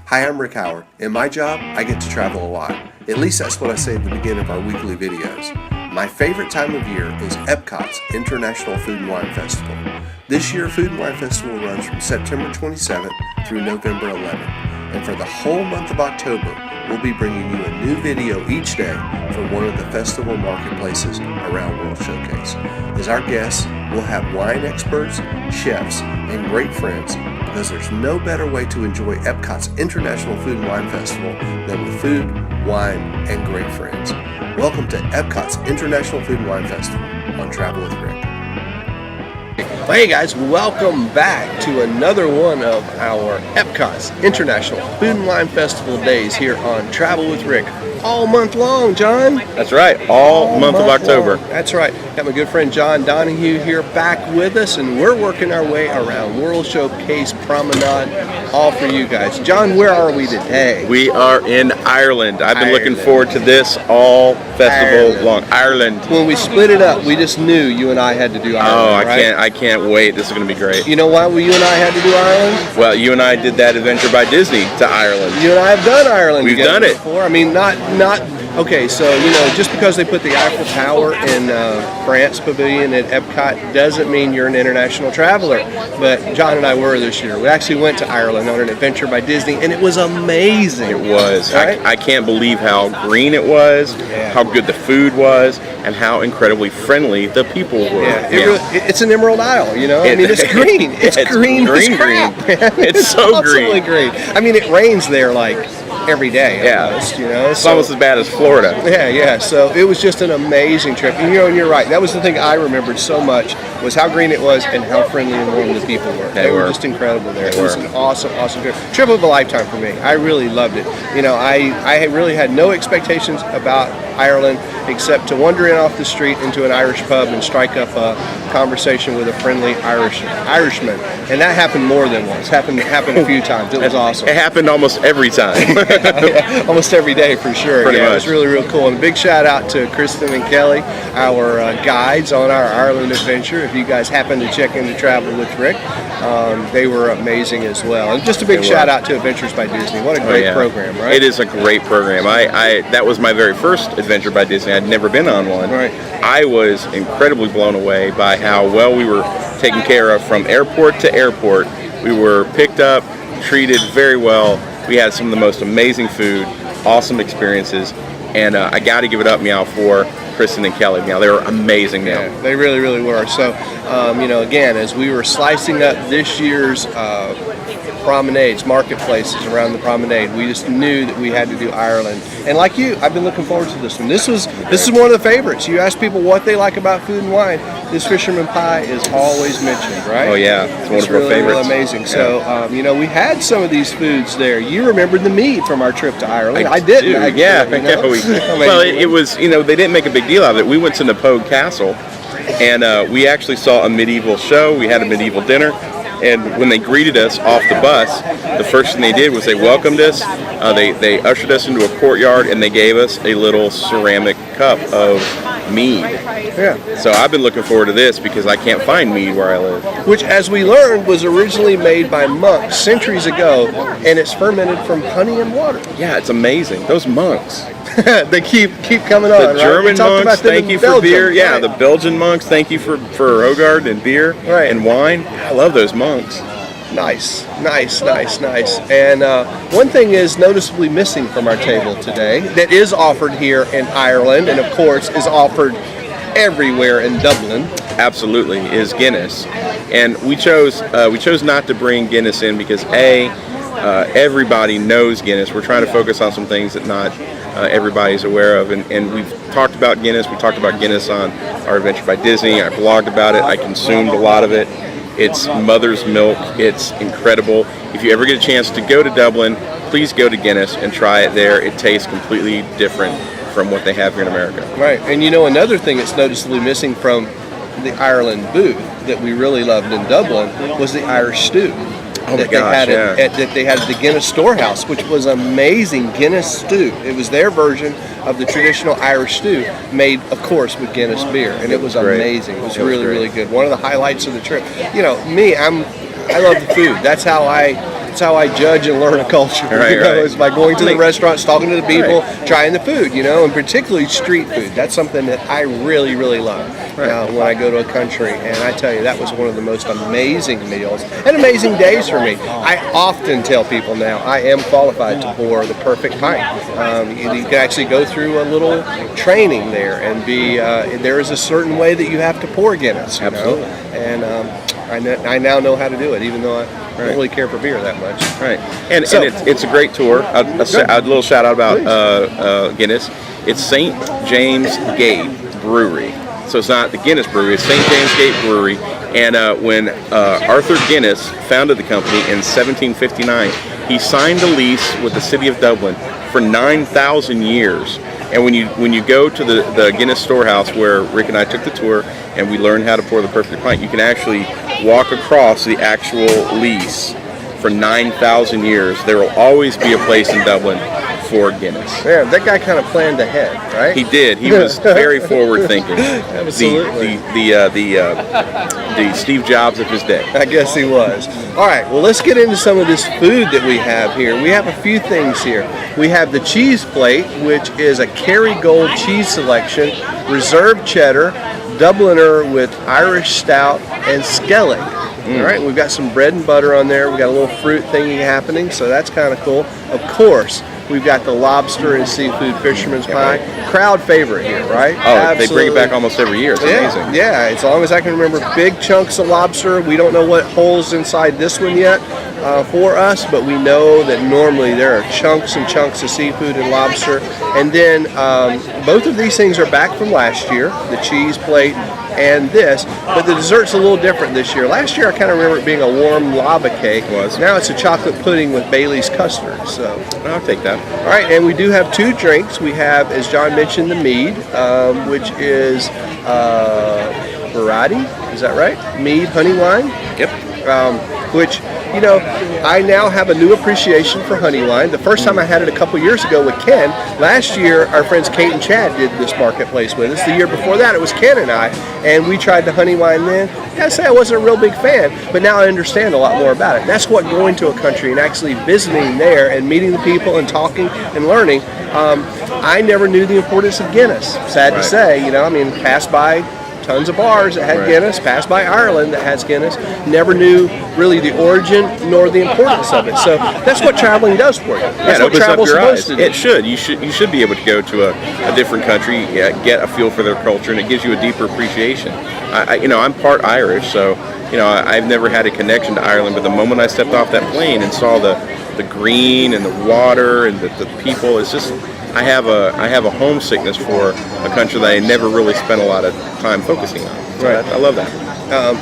Hi, I'm Rick Howard. In my job, I get to travel a lot. At least that's what I say at the beginning of our weekly videos. My favorite time of year is Epcot's International Food and Wine Festival. This year, Food and Wine Festival runs from September 27th through November 11th. And for the whole month of October, we'll be bringing you a new video each day from one of the festival marketplaces around World Showcase. As our guests, we'll have wine experts, chefs, and great friends, because there's no better way to enjoy Epcot's International Food and Wine Festival than with food, wine, and great friends. Welcome to Epcot's International Food and Wine Festival on Travel with Rick. Well, hey guys, welcome back to another one of our Epcot's International Food and Wine Festival days here on Travel with Rick. All month long, John. That's right, all month of October. Long. That's right. Got my good friend John Donahue here back with us, and we're working our way around World Showcase Promenade, all for you guys. John, where are we today? We are in Ireland. I've been looking forward to this all festival long. Ireland. When we split it up, we just knew you and I had to do Ireland. I can't wait. This is going to be great. You know why you and I had to do Ireland? Well, you and I did that adventure by Disney to Ireland. You and I have done Ireland. We've done it before. I mean, not. Okay, so, just because they put the Eiffel Tower in France Pavilion at Epcot doesn't mean you're an international traveler. But John and I were this year. We actually went to Ireland on an adventure by Disney, and it was amazing. It was. Right? I can't believe how green it was, how good the food was, and how incredibly friendly the people were. Yeah, it's an Emerald Isle, it's green. It's green. It's so green. Green. I mean, it rains there like every day almost, It's almost as bad as Florida. Yeah, so it was just an amazing trip. And you're right. That was the thing I remembered so much, was how green it was and how friendly and warm the people were. They were just incredible there. It was an awesome trip. Trip of a lifetime for me. I really loved it. I really had no expectations about Ireland except to wander in off the street into an Irish pub and strike up a conversation with a friendly Irishman. And that happened more than once. Happened a few times. It was awesome. It happened almost every time. Almost every day for sure. Pretty much. It was really, real cool. And a big shout out to Kristen and Kelly, our guides on our Ireland adventure. If you guys happen to check into Travel with Rick, they were amazing as well. And just a big shout out to Adventures by Disney. What a great program, right? It is a great program. That was my very first adventure by Disney. I'd never been on one. Right. I was incredibly blown away by how well we were taken care of from airport to airport. We were picked up, treated very well. We had some of the most amazing food, awesome experiences, and I got to give it up, Meow, for Kristen and Kelly. Meow, they were amazing, Meow. Yeah, they really, really were. So, again, as we were slicing up this year's promenades, marketplaces around the promenade, we just knew that we had to do Ireland. And like you, I've been looking forward to this one. This is one of the favorites. You ask people what they like about food and wine, this fisherman pie is always mentioned, right? Oh yeah, it's one of our favorites. Really amazing. Yeah. So, we had some of these foods there. You remembered the meat from our trip to Ireland. I didn't. Well, it was, they didn't make a big deal out of it. We went to Napogue Castle, and we actually saw a medieval show. We had a medieval dinner. And when they greeted us off the bus, the first thing they did was they welcomed us. They ushered us into a courtyard, and they gave us a little ceramic cup of mead. Yeah. So I've been looking forward to this because I can't find mead where I live. Which, as we learned, was originally made by monks centuries ago, and it's fermented from honey and water. Yeah, it's amazing. Those monks. They keep coming on. The German monks, thank you for beer. Yeah, right. The Belgian monks, thank you for Hogard and beer and wine. I love those monks. Nice. And one thing is noticeably missing from our table today that is offered here in Ireland, and of course is offered everywhere in Dublin. Absolutely, is Guinness. And we chose not to bring Guinness in because everybody knows Guinness. We're trying to focus on some things that not everybody's aware of, and we've talked about Guinness. We talked about Guinness on our adventure by Disney. I blogged about it. I consumed a lot of it. It's mother's milk. It's incredible. If you ever get a chance to go to Dublin, please go to Guinness and try it there. It tastes completely different from what they have here in America. Right, and another thing that's noticeably missing from the Ireland booth that we really loved in Dublin was the Irish stew. That they had at the Guinness Storehouse, which was amazing Guinness stew. It was their version of the traditional Irish stew, made, of course, with Guinness beer, and it was amazing. It was really good. One of the highlights of the trip. I love the food. That's how I that's how I judge and learn a culture. Right, It's by going to the restaurants, talking to the people, trying the food, and particularly street food. That's something that I really, really love when I go to a country. And I tell you, that was one of the most amazing meals and amazing days for me. I often tell people now I am qualified to pour the perfect pint. You can actually go through a little training there and be. There is a certain way that you have to pour Guinness. Absolutely. And I now know how to do it, even though I don't really care for beer that much. Right, and it's a great tour. A little shout out about Guinness. It's St. James Gate Brewery. So it's not the Guinness Brewery, it's St. James Gate Brewery. And when Arthur Guinness founded the company in 1759, he signed a lease with the city of Dublin for 9,000 years. And when you go to the Guinness storehouse where Rick and I took the tour and we learned how to pour the perfect pint, you can actually walk across the actual lease for 9,000 years. There will always be a place in Dublin for Guinness. Yeah, that guy kind of planned ahead, right? He did. He was very forward thinking. Absolutely. The Steve Jobs of his day. I guess he was. All right, well, let's get into some of this food that we have here. We have a few things here. We have the cheese plate, which is a Kerrygold cheese selection, reserved cheddar, Dubliner with Irish stout, and Skellig. All right, we've got some bread and butter on there. We've got a little fruit thingy happening, so that's kind of cool. Of course, we've got the lobster and seafood fisherman's pie. Crowd favorite here, right? Oh, absolutely. They bring it back almost every year. It's amazing. Yeah, as long as I can remember, big chunks of lobster. We don't know what holes inside this one yet for us, but we know that normally there are chunks and chunks of seafood and lobster. And then both of these things are back from last year, the cheese plate and this, but the dessert's a little different this year. Last year I kind of remember it being a warm lava cake. It was. Now it's a chocolate pudding with Bailey's custard. So I'll take that. All right, and we do have two drinks. We have, as John mentioned, the mead, which is variety. Is that right? Mead honey wine. Yep. Which, I now have a new appreciation for honey wine. The first time I had it a couple years ago with Ken. Last year, our friends Kate and Chad did this marketplace with us. The year before that, it was Ken and I, and we tried the honey wine then. I say I wasn't a real big fan, but now I understand a lot more about it. And that's what going to a country and actually visiting there and meeting the people and talking and learning. I never knew the importance of Guinness. Sad to say, passed by tons of bars that had Guinness, passed by Ireland that has Guinness, never knew really the origin nor the importance of it. So that's what traveling does for you. That's what travel's supposed to do. It should. You should be able to go to a different country, get a feel for their culture, and it gives you a deeper appreciation. I'm part Irish, so I've never had a connection to Ireland, but the moment I stepped off that plane and saw the green and the water and the people, it's just I have a homesickness for a country that I never really spent a lot of time focusing on. So I love that.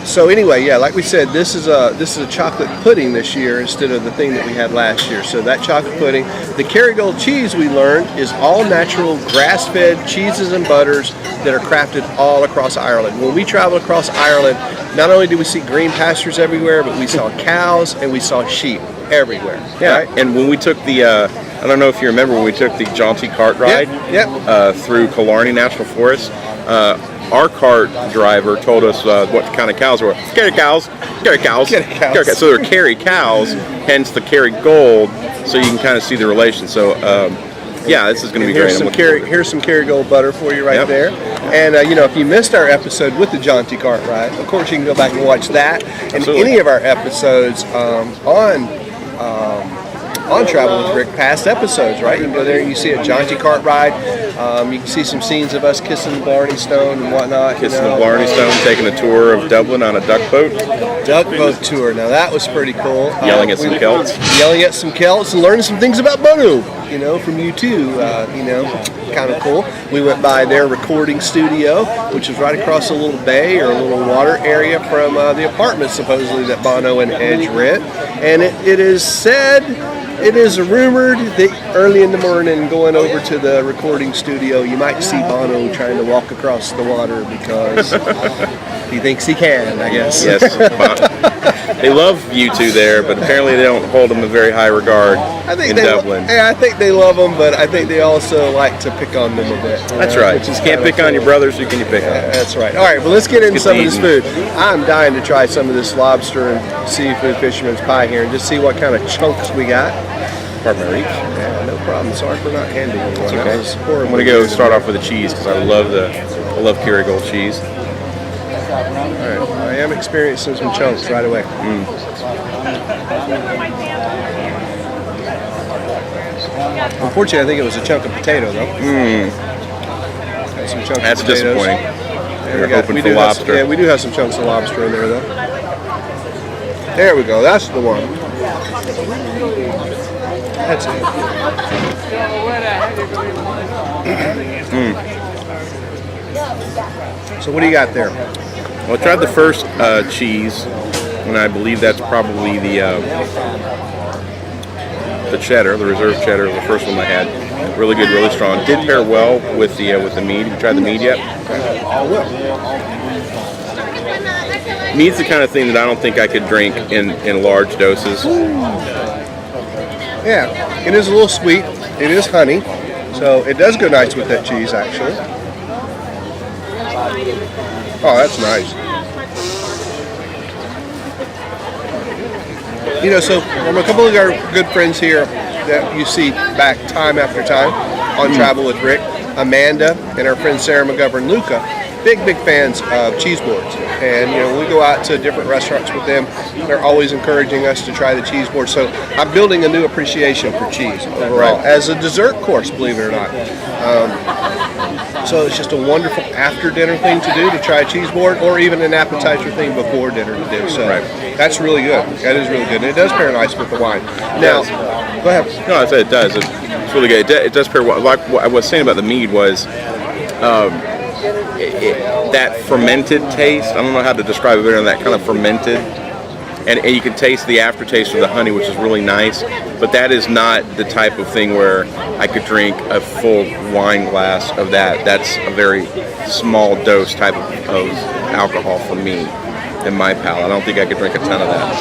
So anyway, like we said, this is a chocolate pudding this year instead of the thing that we had last year. So that chocolate pudding, the Kerrygold cheese we learned is all natural grass-fed cheeses and butters that are crafted all across Ireland. When we traveled across Ireland, not only did we see green pastures everywhere, but we saw cows and we saw sheep everywhere. Yeah, right? And when we took I don't know if you remember when we took the jaunty cart ride through Killarney National Forest. Our cart driver told us what kind of cows were. Kerry cows. So they're Kerry cows, hence the Kerrygold, so you can kind of see the relation. So this is going to be great. Here's some Kerrygold butter for you there. And if you missed our episode with the jaunty cart ride, of course you can go back and watch that and any of our episodes on Travel with Rick, past episodes, right? You can go there and you see a jaunty cart ride. You can see some scenes of us kissing the Blarney Stone and whatnot. The Blarney Stone, taking a tour of Dublin on a duck boat. Duck boat tour. Now that was pretty cool. Yelling at some Celts. Yelling at some Celts and learning some things about Bono, from you too. Kind of cool. We went by their recording studio, which is right across a little bay or a little water area from the apartment supposedly that Bono and Edge rent. And it is said, it is rumored that early in the morning going over to the recording studio, you might see Bono trying to walk across the water because he thinks he can, I guess. Yes. They love U2 there, but apparently they don't hold them in very high regard in Dublin. I think they love them, but I think they also like to pick on them a bit. That's right. You can't pick on your brothers, who can you pick on? That's right. All right, well, let's get into some of this food. I'm dying to try some of this lobster and seafood fisherman's pie here and just see what kind of chunks we got. Pardon my reach. Yeah, no problem. Sorry for not handing you one. Okay. I'm going to go start off with the cheese because I love Kerrygold cheese. All right, I am experiencing some chunks right away. Unfortunately, I think it was a chunk of potato, though. Some chunks That's of potatoes. disappointing. We're hoping for lobster. We do have some chunks of lobster in there, though. There we go. That's the one. That's it. So what do you got there? Well, I tried the first cheese, and I believe that's probably the cheddar, the reserve cheddar, the first one I had. Really good, really strong. Did pair well with the mead. Have you tried the mead yet? Mead's the kind of thing that I don't think I could drink in large doses. Yeah, it is a little sweet. It is honey, so it does go nice with that cheese, actually. Oh, that's nice. You know, so from a couple of our good friends here that you see back time after time on Travel with Rick, Amanda and our friend Sarah McGovern Luca, big fans of cheese boards. And you know, when we go out to different restaurants with them, they're always encouraging us to try the cheese board. So I'm building a new appreciation for cheese overall as a dessert course, believe it or not. So it's just a wonderful after dinner thing to do, to try a cheese board, or even an appetizer thing before dinner to do. So that's really good. That is really good. And it does pair nice with the wine. Now, go ahead. No, I said it does. It's really good. It does pair well. Like what I was saying about the mead was that fermented taste. I don't know how to describe it better than that kind of fermented. And you can taste the aftertaste of the honey, which is really nice. But that is not the type of thing where I could drink a full wine glass of that. That's a very small dose type of alcohol for me in my palate. I don't think I could drink a ton of that.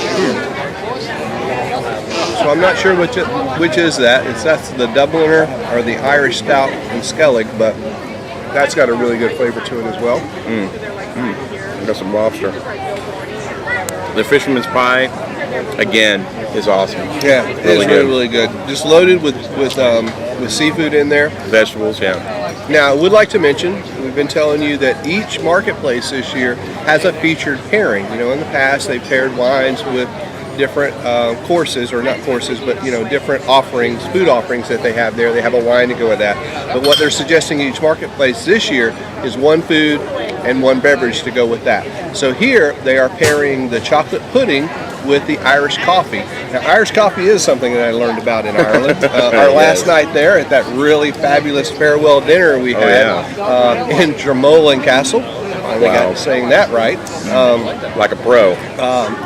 So I'm not sure which is that. That's the Dubliner or the Irish Stout and Skellig, but that's got a really good flavor to it as well. Got some lobster. The fisherman's pie, again, is awesome. Yeah, it's really good. Just loaded with seafood in there. Vegetables, yeah. Now, I would like to mention, we've been telling you that each marketplace this year has a featured pairing. You know, in the past, they've paired wines with different courses, or not courses, but you know, different offerings, food offerings that they have there. They have a wine to go with that. But what they're suggesting in each marketplace this year is one food and one beverage to go with that. So here they are pairing the chocolate pudding with the Irish coffee. Now, Irish coffee is something that I learned about in Ireland. Our last night there at that really fabulous farewell dinner we had in Dromoland Castle. I think I'm saying that right. Like a pro.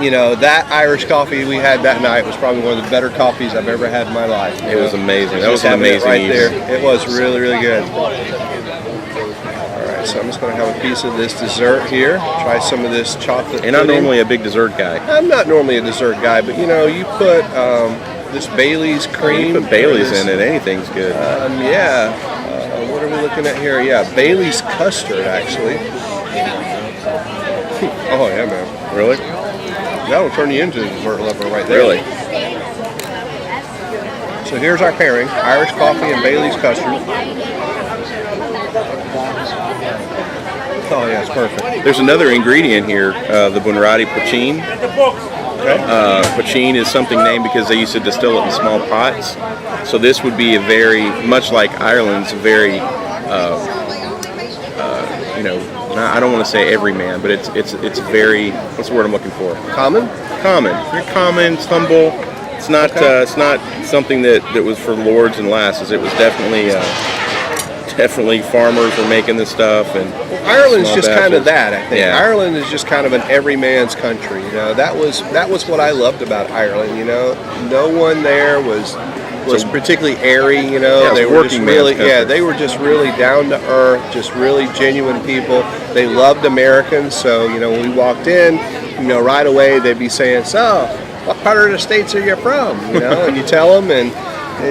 You know, that Irish coffee we had that night was probably one of the better coffees I've ever had in my life. It was amazing. That was an amazing right there. It was really, really good. So I'm just going to have a piece of this dessert here. Try some of this chocolate pudding. And I'm normally a big dessert guy. I'm not normally a dessert guy, but you know, you put this Bailey's cream. You put Bailey's in it, anything's good. What are we looking at here? Yeah, Bailey's custard, actually. Oh, yeah, man. Really? That will turn you into a dessert lover right there. Really? So here's our pairing, Irish coffee and Bailey's custard. Oh yeah, it's perfect. There's another ingredient here, the Bunratty poitín. Poitín is something named because they used to distill it in small pots. So this would be a very, much like Ireland's, very, you know, I don't want to say everyman, but it's very, what's the word I'm looking for? Common. Very common. It's humble. It's not something that was for lords and lasses. It was definitely definitely farmers were making this stuff, and Ireland's small just batches. kind of that, I think. Yeah. Ireland is just kind of an everyman's country. You know, that was what I loved about Ireland. You know, no one there was particularly airy. You know, Yeah, it was they a were just working man's really, country. they were just really down to earth, just really genuine people. They loved Americans. So you know, when we walked in, you know, right away they'd be saying, "So, what part of the States are you from?" You know, and you tell them, and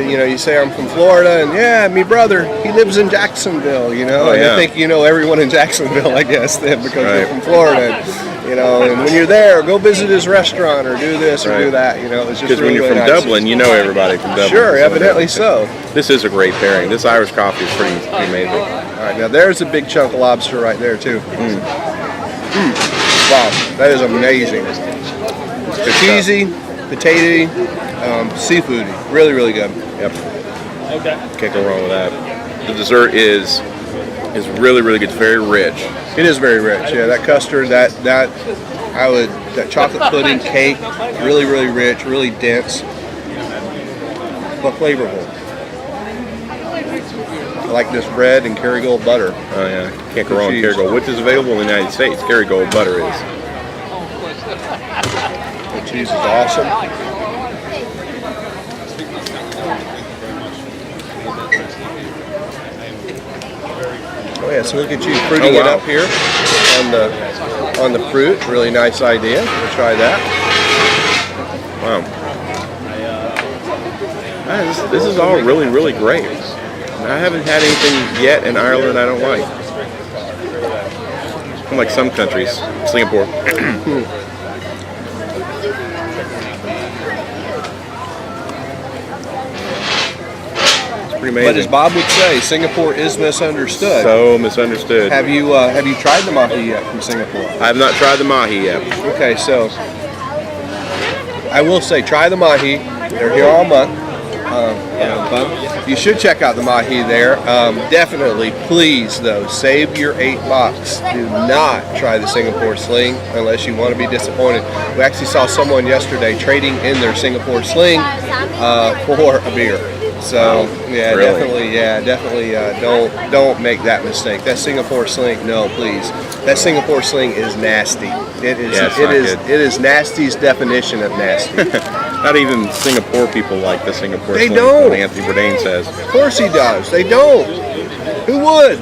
you know, you say, "I'm from Florida," and yeah, me brother, he lives in Jacksonville, you know, and yeah. they think you know everyone in Jacksonville, I guess, then because Right. they're from Florida, and, you know, and when you're there, go visit his restaurant or do this or do Right. that, you know, it's just Because really, when you're really from nice. Dublin, you know everybody from Dublin. Sure, So evidently so. This is a great pairing. This Irish coffee is pretty amazing. All right, now there's a big chunk of lobster right there too. Wow, that is amazing. Good Cheesy, potatoey, seafoody, really, really good. Yep. Can't go wrong with that. The dessert is really, really good. It's very rich. It is very rich. Yeah, that custard, that chocolate pudding cake, really, really rich, really dense, but flavorful. I like this bread and Kerrygold butter. Oh yeah, can't go wrong with Cheese. Kerrygold, which is available in the United States. Kerrygold butter is. The cheese is awesome. Oh yeah, so look at you fruiting it up here on the fruit. Really nice idea. We'll try that. Wow. This is all really, really great. I haven't had anything yet in Ireland I don't like. Unlike some countries, Singapore. Pretty amazing. But as Bob would say, Singapore is misunderstood. So misunderstood. Have you tried the mahi yet from Singapore? I have not tried the mahi yet. Okay, so I will say try the mahi. They're here all month. You should check out the mahi there. Definitely, please though, save your $8. Do not try the Singapore sling unless you want to be disappointed. We actually saw someone yesterday trading in their Singapore sling for a beer. So yeah, Really? definitely don't make that mistake. That Singapore sling, no, please. That Singapore sling is nasty. It is. Yeah, it's it not is. good. It is nasty's definition of nasty. Not even Singapore people like the Singapore They sling, don't. what Anthony Bourdain says. Of course he does. They don't. Who would?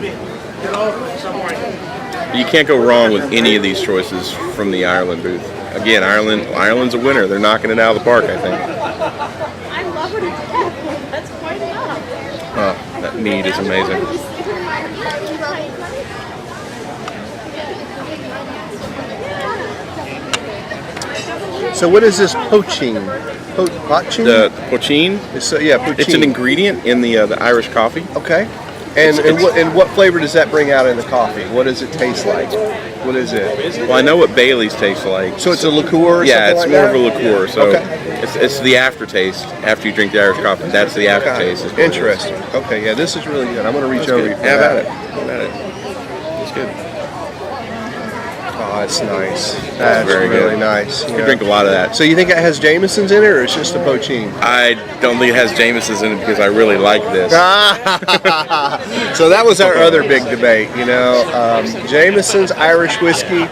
You can't go wrong with any of these choices from the Ireland booth. Again, Ireland's a winner. They're knocking it out of the park, I think. I love what it's called. That's quite enough. Oh, that meat is amazing. So what is this poaching? Poaching? The poachine, poaching. it's an ingredient in the Irish coffee. Okay. And what flavor does that bring out in the coffee? What does it taste like? What is it? Well, I know what Bailey's tastes like. So it's a liqueur or Yeah, it's something more like of a that? liqueur. So Okay. it's the aftertaste after you drink the Irish coffee. That's the aftertaste. is what it is. Interesting. Okay, yeah, this is really good. I'm going to reach That's over good. you for Have that. at it. Have at it. It's good. Oh, it's nice. That's very really good. nice. You drink a lot of that. So you think it has Jameson's in it, or it's just a poaching? I don't think it has Jameson's in it because I really like this. So that was our other big debate, you know. Jameson's Irish whiskey,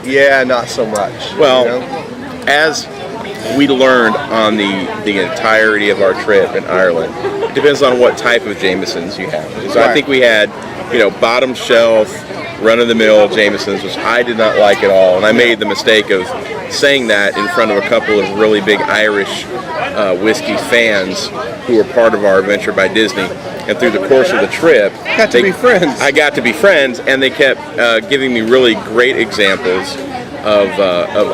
yeah, not so much. Well, you know? as we learned on the entirety of our trip in Ireland, it depends on what type of Jameson's you have. So I Right. think we had, bottom shelf, run-of-the-mill Jameson's, which I did not like at all. And I made the mistake of saying that in front of a couple of really big Irish whiskey fans who were part of our adventure by Disney. And through the course of the trip, Got to be friends. I got to be friends, and they kept giving me really great examples of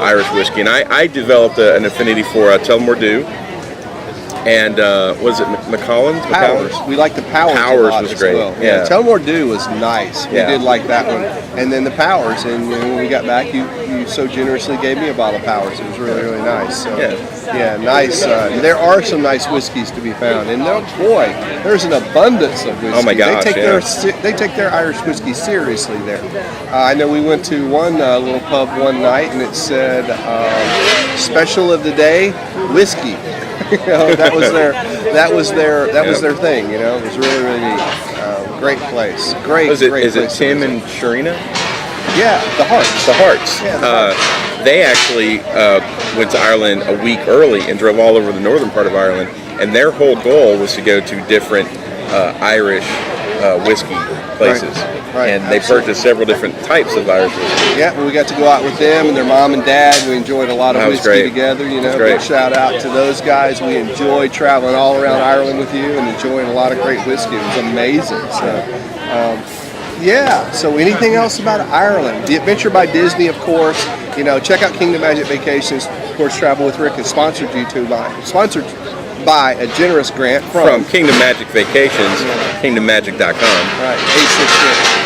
Irish whiskey. And I developed an affinity for Tullamore Dew. And was it Macallan's? Powers. We like the Powers. Powers a lot was as great. Well. Yeah. Tullamore Dew was nice. We Yeah. did like that one. And then the Powers. And when we got back, you so generously gave me a bottle of Powers. It was really, really nice. So, yeah, nice. There are some nice whiskeys to be found. And boy, there's an abundance of whiskey. Oh my gosh, They take their Irish whiskey seriously there. I know we went to one little pub one night, and it said, special of the day, whiskey. That was their thing. You know, it was really really neat. Great place. Great. Is place it Tim and Sharina? Yeah, the Hearts. The Hearts. Yeah, they actually went to Ireland a week early and drove all over the northern part of Ireland, and their whole goal was to go to different Irish whiskey places. Right. And they purchased several different types of Irish whiskey. Yeah, well, we got to go out with them and their mom and dad. We enjoyed a lot of whiskey together. You know, big shout out to those guys. We enjoyed traveling all around Ireland with you and enjoying a lot of great whiskey. It was amazing. So anything else about Ireland? The Adventure by Disney, of course. You know, check out Kingdom Magic Vacations. Of course, Travel with Rick is sponsored by a generous grant from Kingdom Magic Vacations, kingdommagic.com. Right,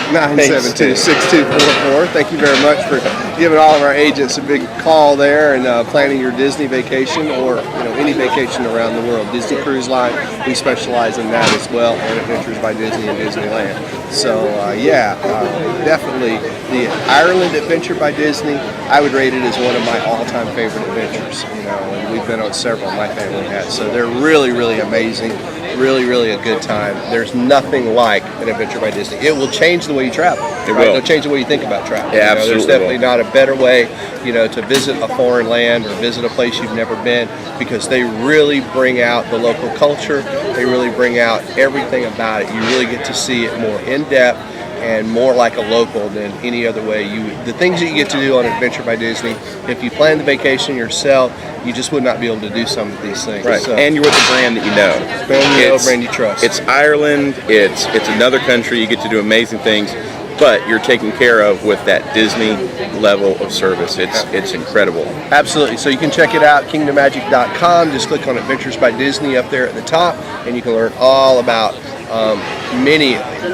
866-972-6244. Thank you very much for giving all of our agents a big call there and planning your Disney vacation or any vacation around the world. Disney Cruise Line, we specialize in that as well, and Adventures by Disney and Disneyland. So definitely the Ireland Adventure by Disney, I would rate it as one of my all-time favorite adventures. And we've been on several, my family has. So they're really, really amazing. Really, really a good time. There's nothing like an Adventure by Disney. It will change the way you travel. It'll change the way you think about travel. Yeah, absolutely. There's definitely not a better way, to visit a foreign land or visit a place you've never been, because they really bring out the local culture. They really bring out everything about it. You really get to see it more in depth and more like a local than any other way. The things that you get to do on Adventure by Disney, if you plan the vacation yourself, you just would not be able to do some of these things. Right, so, and you're with a brand that you know. Brand you trust. It's Ireland, it's another country, you get to do amazing things, but you're taken care of with that Disney level of service. It's incredible. Absolutely. So you can check it out, kingdommagic.com. Just click on Adventures by Disney up there at the top, and you can learn all about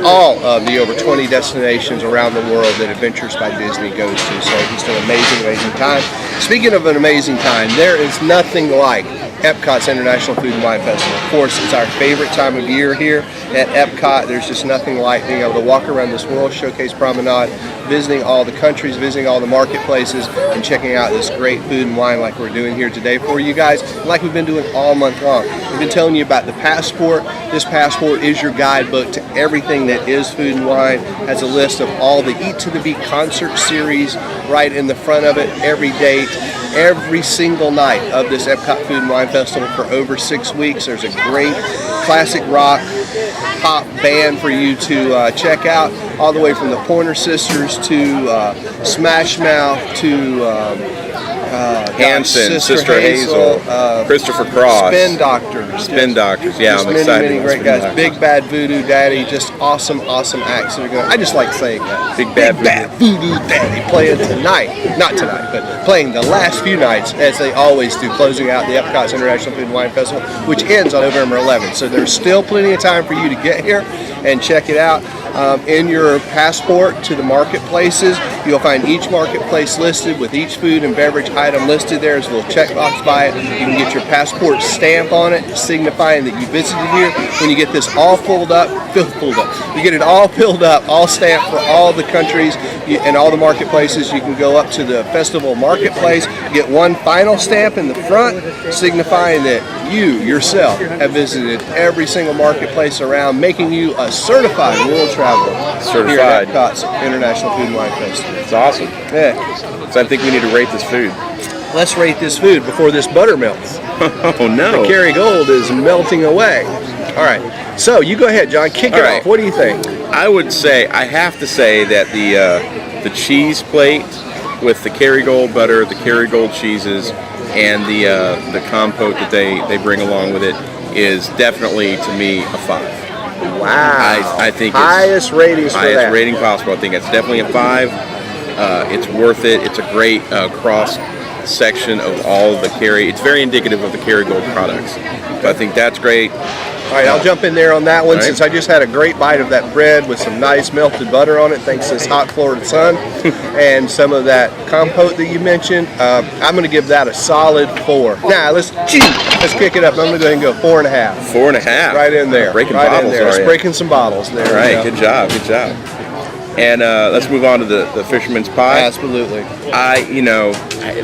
all of the over 20 destinations around the world that Adventures by Disney goes to. So just an amazing time. Speaking of an amazing time, there is nothing like Epcot's International Food and Wine Festival. Of course, it's our favorite time of year here at Epcot. There's just nothing like being able to walk around this World Showcase Promenade, visiting all the countries, visiting all the marketplaces, and checking out this great food and wine like we're doing here today for you guys, like we've been doing all month long. We've been telling you about the Passport. This Passport is your guidebook to everything that is food and wine. It has a list of all the Eat to the Beat concert series right in the front of it, every date, every single night of this Epcot Food and Wine Festival for over 6 weeks. There's a great classic rock pop band for you to check out, all the way from the Pointer Sisters to Smash Mouth to Hanson, Sister Hazel, Christopher Cross, Spin Doctors. Yeah, I'm excited. Many great guys. Big Bad Voodoo Daddy, just awesome acts that are going. I just like saying that. Big Bad Voodoo Daddy playing not tonight, but playing the last few nights as they always do, closing out the Epcot's International Food and Wine Festival, which ends on November 11th. So there's still plenty of time for you to get here and check it out. In your passport to the marketplaces, you'll find each marketplace listed with each food and beverage item listed there. There's a little checkbox by it. You can get your passport stamp on it, signifying that you visited here. When you get this all filled up, you get it all filled up, all stamped for all the countries and all the marketplaces. You can go up to the festival marketplace, get one final stamp in the front, signifying that you yourself have visited every single marketplace around, making you a certified world traveler here at Epcot's International Food and Wine Festival. It's awesome. Yeah. So I think we need to rate this food. Let's rate this food before this butter melts. Oh no. The Kerrygold is melting away. All right. So you go ahead, John. Kick it off. What do you think? I have to say that the cheese plate with the Kerrygold butter, the Kerrygold cheeses, and the compote that they bring along with it is definitely, to me, a 5. Wow. I think highest ratings for that. Highest rating possible. I think it's definitely a 5. It's worth it. It's a great cross section of all of the Kerry. It's very indicative of the Kerrygold products. So I think that's great. All right, I'll jump in there on that one since I just had a great bite of that bread with some nice melted butter on it, thanks to this hot Florida sun, and some of that compote that you mentioned. I'm going to give that a solid 4. Now, let's kick it up. I'm going to go ahead and go 4.5. 4.5. Right in there. Breaking right bottles. in there. Just breaking some bottles there. All right, good job. And let's move on to the fisherman's pie. Absolutely.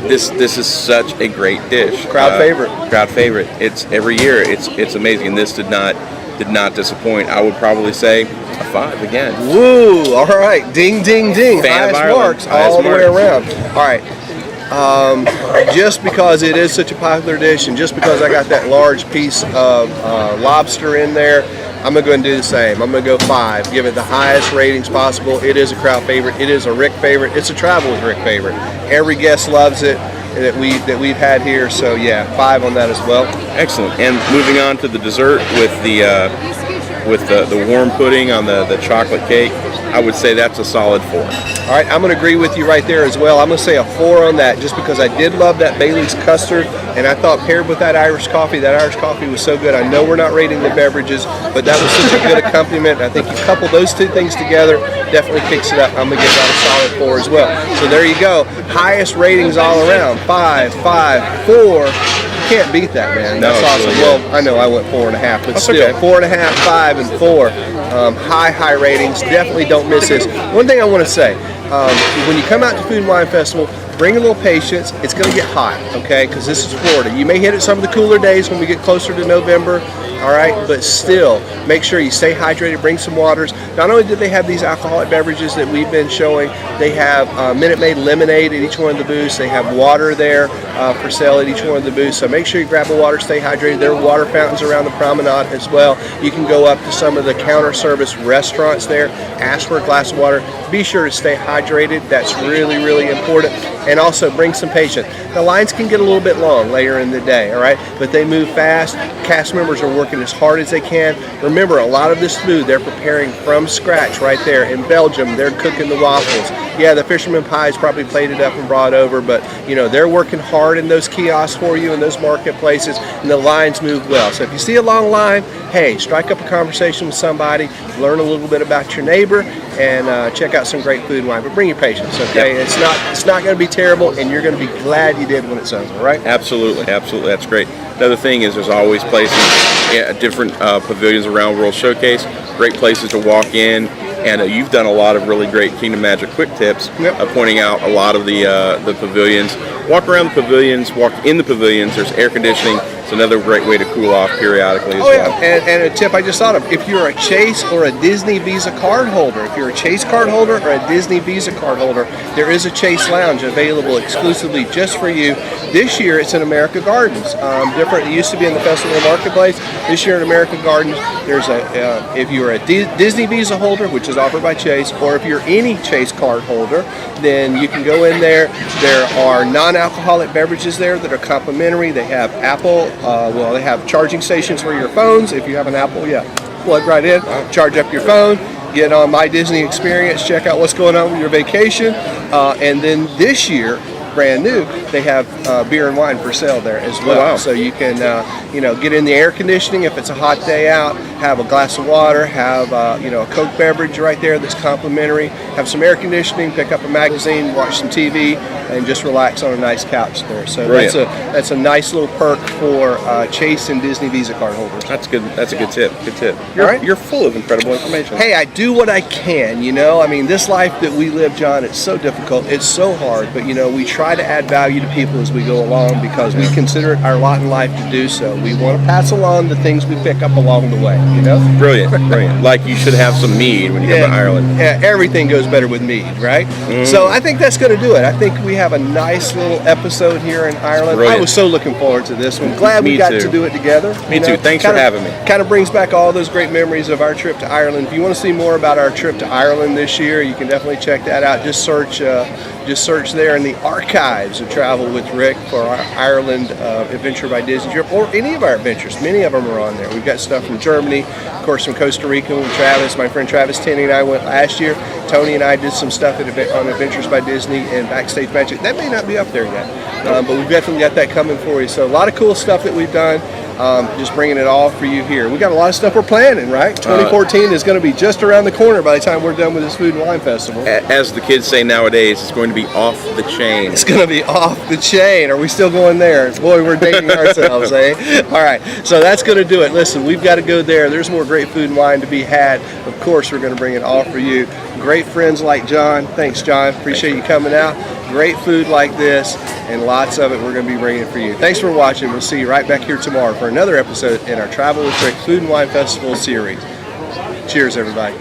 This is such a great dish. Crowd favorite. Crowd favorite. It's every year. It's amazing. And this did not disappoint. I would probably say a 5 again. Woo! All right, ding, ding, ding. Fan of Highest Ireland. marks Highest all the way marks. around. All right. Just because it is such a popular dish, and just because I got that large piece of lobster in there, I'm going to go and do the same. I'm going to go 5. Give it the highest ratings possible. It is a crowd favorite. It is a Rick favorite. It's a Travel with Rick favorite. Every guest loves it that we've had here. So yeah, 5 on that as well. Excellent. And moving on to the dessert with the warm pudding on the chocolate cake, I would say that's a solid 4. All right, I'm going to agree with you right there as well. I'm going to say a 4 on that, just because I did love that Bailey's custard, and I thought paired with that Irish coffee was so good. I know we're not rating the beverages, but that was such a good accompaniment. I think you couple those two things together, definitely kicks it up. I'm going to give that a solid 4 as well. So there you go. Highest ratings all around. 5, 5, 4. Can't beat that, man. That's awesome. Really well, I know I went 4.5, but That's still, okay. 4.5, 5, and 4. High ratings. Definitely don't miss this. One thing I want to say, when you come out to Food and Wine Festival, bring a little patience. It's going to get hot, okay? Because this is Florida. You may hit it some of the cooler days when we get closer to November. All right, but still, make sure you stay hydrated, bring some waters. Not only do they have these alcoholic beverages that we've been showing, they have Minute Maid lemonade at each one of the booths. They have water there for sale at each one of the booths. So make sure you grab a water, stay hydrated. There are water fountains around the promenade as well. You can go up to some of the counter service restaurants there, ask for a glass of water. Be sure to stay hydrated. That's really, really important. And also bring some patience. The lines can get a little bit long later in the day, all right? But they move fast. Cast members are working as hard as they can. Remember, a lot of this food they're preparing from scratch right there. In Belgium, they're cooking the waffles. Yeah, the fisherman pie is probably plated up and brought over, but they're working hard in those kiosks for you in those marketplaces, and the lines move well. So if you see a long line, hey, strike up a conversation with somebody, learn a little bit about your neighbor, and check out some great food and wine. But bring your patience, okay? Yep. It's not going to be terrible, and you're going to be glad you did when it's over, right? Absolutely. That's great. Another thing is there's always places, different pavilions around World Showcase, great places to walk in. And you've done a lot of really great Kingdom Magic quick tips, pointing out a lot of the pavilions. Walk around the pavilions, walk in the pavilions. There's air conditioning. It's another great way to cool off periodically as well. Yeah, and a tip I just thought of, if you're a Chase or a Disney Visa card holder, if you're a Chase card holder or a Disney Visa card holder, there is a Chase Lounge available exclusively just for you. This year it's in America Gardens. Different. It used to be in the Festival Marketplace. This year in America Gardens, there's if you're a Disney Visa holder, which is offered by Chase, or if you're any Chase card holder, then you can go in there. There are non-alcoholic beverages there that are complimentary. They have Apple. They have charging stations for your phones. If you have an Apple, plug right in, charge up your phone, get on My Disney Experience, check out what's going on with your vacation. And then this year, brand new, they have beer and wine for sale there as well. Oh, wow. So you can, get in the air conditioning if it's a hot day out, have a glass of water, have, a Coke beverage right there that's complimentary, have some air conditioning, pick up a magazine, watch some TV, and just relax on a nice couch there. So that's a nice little perk for Chase and Disney Visa card holders. That's good. That's a good tip. Good tip. All You're full of incredible information. Hey, I do what I can, this life that we live, John, it's so difficult, it's so hard, but we try to add value to people as we go along because we consider it our lot in life to do so. We want to pass along the things we pick up along the way, Brilliant. Like you should have some mead when you come to Ireland. Yeah, everything goes better with mead, right? Mm-hmm. So I think that's going to do it. I think we have a nice little episode here in Ireland. Brilliant. I was so looking forward to this one. Glad we got to do it together. Me too. Thanks for having me. Kind of brings back all those great memories of our trip to Ireland. If you want to see more about our trip to Ireland this year, you can definitely check that out. Just search there in the archives of Travel with Rick for our Ireland Adventure by Disney trip, or any of our adventures. Many of them are on there. We've got stuff from Germany, of course from Costa Rica with Travis. My friend Travis Tenney and I went last year. Tony and I did some stuff on Adventures by Disney and Backstage Magic. That may not be up there yet, but we've definitely got that coming for you. So a lot of cool stuff that we've done. Just bringing it all for you here. We got a lot of stuff we're planning, right? 2014 is going to be just around the corner by the time we're done with this Food and Wine Festival. As the kids say nowadays, it's going to be off the chain. It's going to be off the chain. Are we still going there? Boy, we're dating ourselves, eh? All right, so that's going to do it. Listen, we've got to go there. There's more great food and wine to be had. Of course, we're going to bring it all for you. Great friends like John. Thanks, John. Appreciate you coming out. Great food like this, and lots of it we're going to be bringing for you. Thanks for watching. We'll see you right back here tomorrow for another episode in our Travel with Rick Food and Wine Festival series. Cheers, everybody.